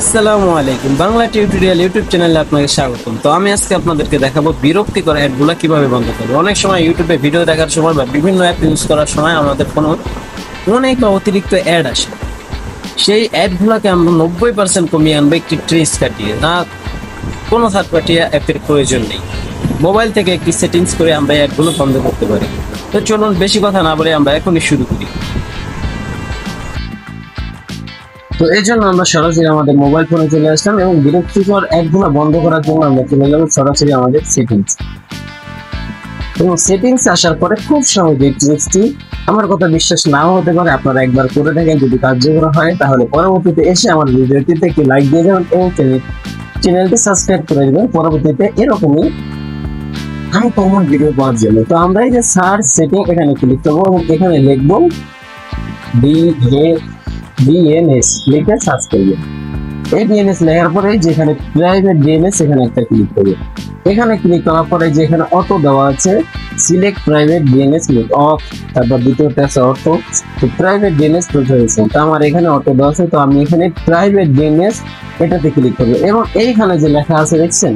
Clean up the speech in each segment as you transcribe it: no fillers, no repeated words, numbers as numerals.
আসসালামু আলাইকুম, Bangla tutorial YouTube চ্যানেলে আপনাকে স্বাগতম। তো আমি আজকে আপনাদেরকে দেখাবো বিরক্তিকর অ্যাডগুলো কিভাবে বন্ধ করবো। অনেক সময় ইউটিউবে ভিডিও দেখার সময় বা বিভিন্ন অ্যাপ ইউজ করার সময় আমাদের কোনো অনেক অতিরিক্ত অ্যাড আসে। সেই অ্যাডগুলোকে আমরা 90% কমিয়ে আনবো একটি ট্রিক্স কাটিয়ে। না, কোনো থার্ড পার্টি অ্যাপের প্রয়োজন নেই। মোবাইল থেকে একটি সেটিংস করে আমরা অ্যাডগুলো বন্ধ করতে পারি। তো চলুন বেশি কথা না বলে আমরা এখনই শুরু করি। তো এই জন্য আমরা সরাসরি আমাদের মোবাইল ফোনে চলে আসলাম এবং বিরক্তিকর অ্যাপগুলো বন্ধ করার জন্য আমরা চলে যাব সরাসরি আমাদের সেটিংস। এবং সেটিংস আসার পরে খুব সহজে ট্রিক্সটি, আমার কথা বিশ্বাস নাও হতে পারে, আপনারা একবার করে দেখেন, যদি কার্যকর হয় তাহলে পরবর্তীতে এসে আমার ভিডিওটিতে একটি লাইক দিয়ে যাবেন এবং চ্যানেলটি সাবস্ক্রাইব করে দেবেন পরবর্তীতে এরকমই আনকমন ভিডিও পাওয়ার জন্য। তো আমরা এই যে সার্চ সেটিং এখানে ক্লিক করবো এবং এখানে লিখবো DNS লিখে সার্চ করবেন। এই DNS লেখার পরে যেখানে প্রাইভেট DNS এখানে একটা ক্লিক করবেন। এখানে ক্লিক করার পরে যেখানে অটো দেওয়া আছে সিলেক্ট প্রাইভেট DNS অফ, তারপর দ্বিতীয়টা আছে অটো। তো প্রাইভেট DNS হয়েছে, তো আমার এখানে অটো দেওয়া আছে, তো আমি এখানে প্রাইভেট DNS এটাতে ক্লিক করবো এবং এইখানে যে লেখা আছে দেখছেন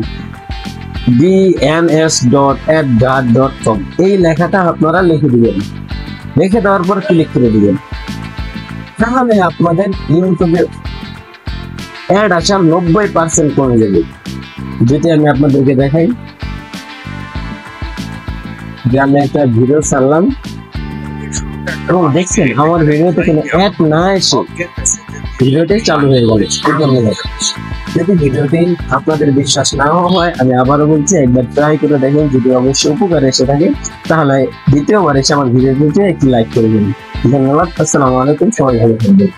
dns.adguard.com, এই লেখাটা আপনারা লিখে দিবেন। লিখে দেওয়ার পর ক্লিক করে দিবেন, তাহলে আপনাদের ইউটিউবে অ্যাড আসা 90% কমে যাবে। যেটি আমি আপনাদেরকে দেখাই, যে আমি একটা ভিডিও ছাড়লাম এবং দেখছেন আমার ভিডিওতে কোনো অ্যাড না এসে ভিডিওটি চালু হয়ে গেল। যদি ভিডিওটি আপনাদের বিশ্বাস না হয়, আমি আবারও বলছি, একবার ট্রাই করে দেখেন। যদি অবশ্যই উপকার এসে থাকে তাহলে দ্বিতীয়বার এসে আমার ভিডিওটিতে একটি লাইক করে দিন। ধন্যবাদ। আসসালামু আলাইকুম, সবাই ভালো থাকবেন।